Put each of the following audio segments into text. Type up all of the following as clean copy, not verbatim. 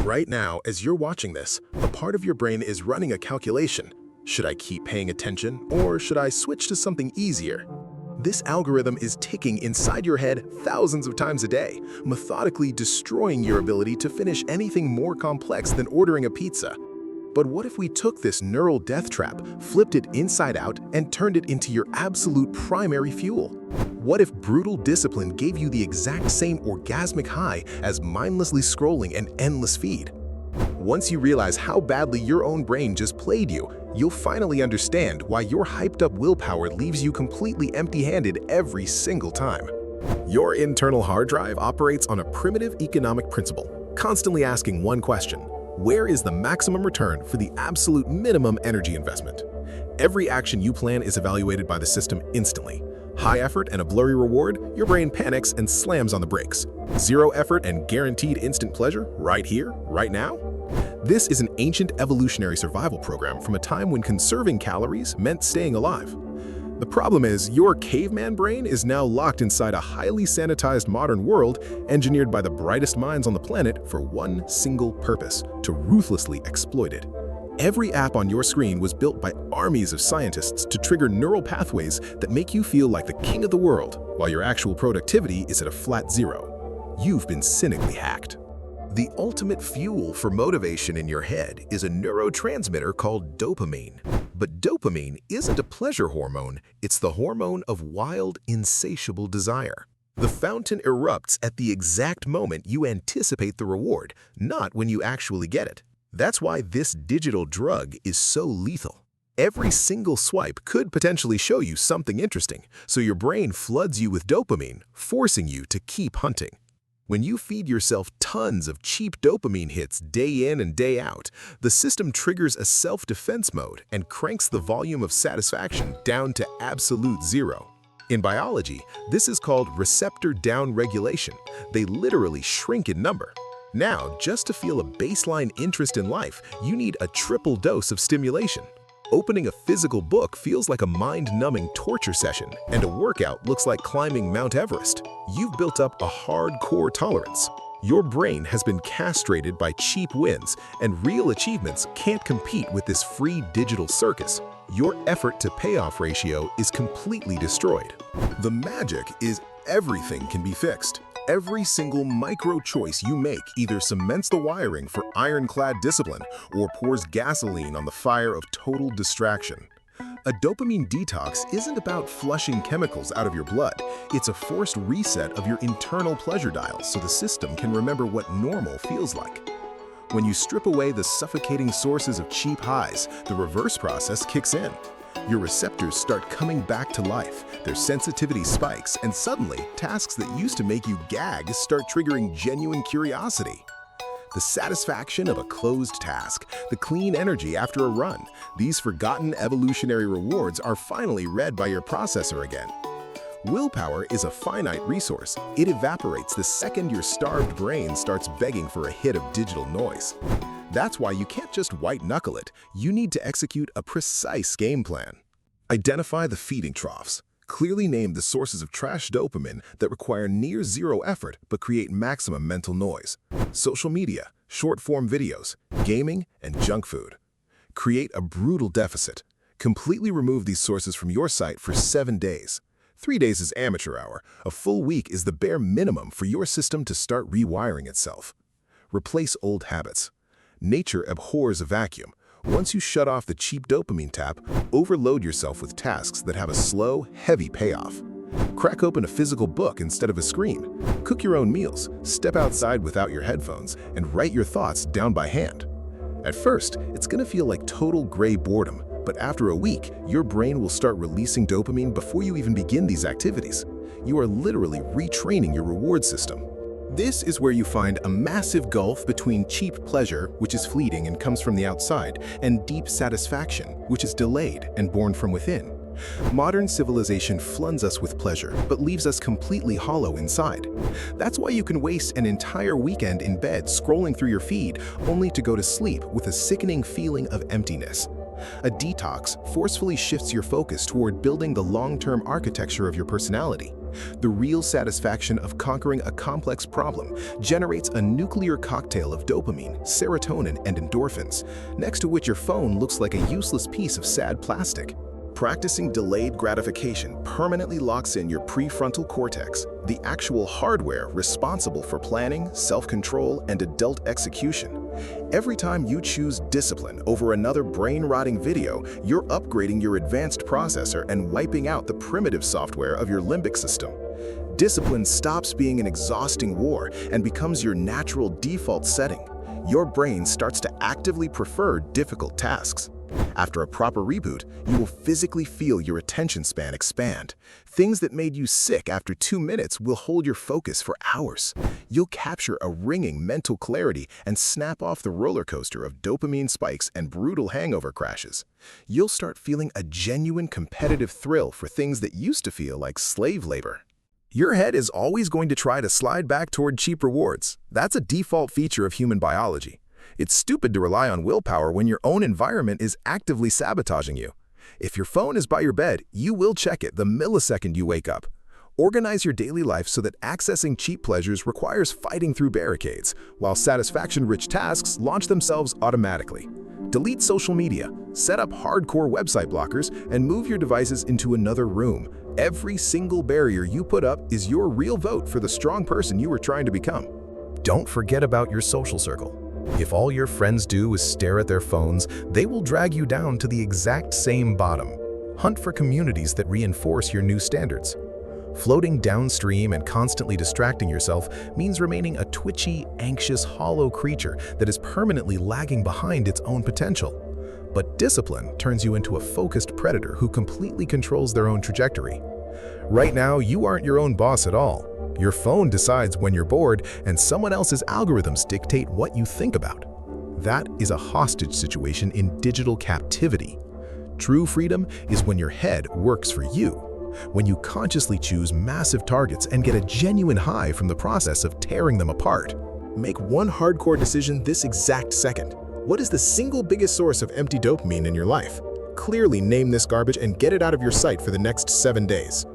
Right now, as you're watching this, a part of your brain is running a calculation. Should I keep paying attention, or should I switch to something easier? This algorithm is ticking inside your head thousands of times a day, methodically destroying your ability to finish anything more complex than ordering a pizza. But what if we took this neural death trap, flipped it inside out, and turned it into your absolute primary fuel? What if brutal discipline gave you the exact same orgasmic high as mindlessly scrolling an endless feed? Once you realize how badly your own brain just played you, you'll finally understand why your hyped-up willpower leaves you completely empty-handed every single time. Your internal hard drive operates on a primitive economic principle, constantly asking one question: where is the maximum return for the absolute minimum energy investment? Every action you plan is evaluated by the system instantly. High effort and a blurry reward, your brain panics and slams on the brakes. Zero effort and guaranteed instant pleasure, right here, right now? This is an ancient evolutionary survival program from a time when conserving calories meant staying alive. The problem is, your caveman brain is now locked inside a highly sanitized modern world engineered by the brightest minds on the planet for one single purpose: to ruthlessly exploit it. Every app on your screen was built by armies of scientists to trigger neural pathways that make you feel like the king of the world, while your actual productivity is at a flat zero. You've been cynically hacked. The ultimate fuel for motivation in your head is a neurotransmitter called dopamine. But dopamine isn't a pleasure hormone, it's the hormone of wild, insatiable desire. The fountain erupts at the exact moment you anticipate the reward, not when you actually get it. That's why this digital drug is so lethal. Every single swipe could potentially show you something interesting, so your brain floods you with dopamine, forcing you to keep hunting. When you feed yourself tons of cheap dopamine hits day in and day out, the system triggers a self-defense mode and cranks the volume of satisfaction down to absolute zero. In biology, this is called receptor downregulation. They literally shrink in number. Now, just to feel a baseline interest in life, you need a triple dose of stimulation. Opening a physical book feels like a mind-numbing torture session, and a workout looks like climbing Mount Everest. You've built up a hardcore tolerance. Your brain has been castrated by cheap wins, and real achievements can't compete with this free digital circus. Your effort-to-payoff ratio is completely destroyed. The magic is everything can be fixed. Every single micro-choice you make either cements the wiring for ironclad discipline or pours gasoline on the fire of total distraction. A dopamine detox isn't about flushing chemicals out of your blood. It's a forced reset of your internal pleasure dials so the system can remember what normal feels like. When you strip away the suffocating sources of cheap highs, the reverse process kicks in. Your receptors start coming back to life, their sensitivity spikes, and suddenly, tasks that used to make you gag start triggering genuine curiosity. The satisfaction of a closed task, the clean energy after a run, these forgotten evolutionary rewards are finally read by your processor again. Willpower is a finite resource. It evaporates the second your starved brain starts begging for a hit of digital noise. That's why you can't just white-knuckle it. You need to execute a precise game plan. Identify the feeding troughs. Clearly name the sources of trash dopamine that require near zero effort but create maximum mental noise. Social media, short-form videos, gaming, and junk food. Create a brutal deficit. Completely remove these sources from your site for 7 days. 3 days is amateur hour. A full week is the bare minimum for your system to start rewiring itself. Replace old habits. Nature abhors a vacuum. Once you shut off the cheap dopamine tap, overload yourself with tasks that have a slow, heavy payoff. Crack open a physical book instead of a screen. Cook your own meals, step outside without your headphones, and write your thoughts down by hand. At first, it's going to feel like total gray boredom, but after a week, your brain will start releasing dopamine before you even begin these activities. You are literally retraining your reward system. This is where you find a massive gulf between cheap pleasure, which is fleeting and comes from the outside, and deep satisfaction, which is delayed and born from within. Modern civilization floods us with pleasure, but leaves us completely hollow inside. That's why you can waste an entire weekend in bed scrolling through your feed, only to go to sleep with a sickening feeling of emptiness. A detox forcefully shifts your focus toward building the long-term architecture of your personality. The real satisfaction of conquering a complex problem generates a nuclear cocktail of dopamine, serotonin, and endorphins, next to which your phone looks like a useless piece of sad plastic. Practicing delayed gratification permanently locks in your prefrontal cortex, the actual hardware responsible for planning, self-control, and adult execution. Every time you choose discipline over another brain-rotting video, you're upgrading your advanced processor and wiping out the primitive software of your limbic system. Discipline stops being an exhausting war and becomes your natural default setting. Your brain starts to actively prefer difficult tasks. After a proper reboot, you will physically feel your attention span expand. Things that made you sick after 2 minutes will hold your focus for hours. You'll capture a ringing mental clarity and snap off the roller coaster of dopamine spikes and brutal hangover crashes. You'll start feeling a genuine competitive thrill for things that used to feel like slave labor. Your head is always going to try to slide back toward cheap rewards. That's a default feature of human biology. It's stupid to rely on willpower when your own environment is actively sabotaging you. If your phone is by your bed, you will check it the millisecond you wake up. Organize your daily life so that accessing cheap pleasures requires fighting through barricades, while satisfaction-rich tasks launch themselves automatically. Delete social media, set up hardcore website blockers, and move your devices into another room. Every single barrier you put up is your real vote for the strong person you are trying to become. Don't forget about your social circle. If all your friends do is stare at their phones, they will drag you down to the exact same bottom. Hunt for communities that reinforce your new standards. Floating downstream and constantly distracting yourself means remaining a twitchy, anxious, hollow creature that is permanently lagging behind its own potential. But discipline turns you into a focused predator who completely controls their own trajectory. Right now, you aren't your own boss at all. Your phone decides when you're bored, and someone else's algorithms dictate what you think about. That is a hostage situation in digital captivity. True freedom is when your head works for you, when you consciously choose massive targets and get a genuine high from the process of tearing them apart. Make one hardcore decision this exact second. What is the single biggest source of empty dopamine in your life? Clearly name this garbage and get it out of your sight for the next 7 days.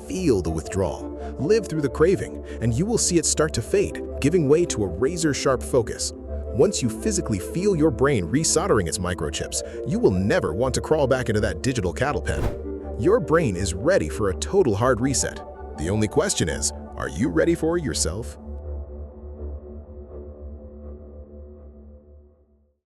Feel the withdrawal, live through the craving, and you will see it start to fade, giving way to a razor-sharp focus. Once you physically feel your brain resoldering its microchips, you will never want to crawl back into that digital cattle pen. Your brain is ready for a total hard reset. The only question is, are you ready for it yourself?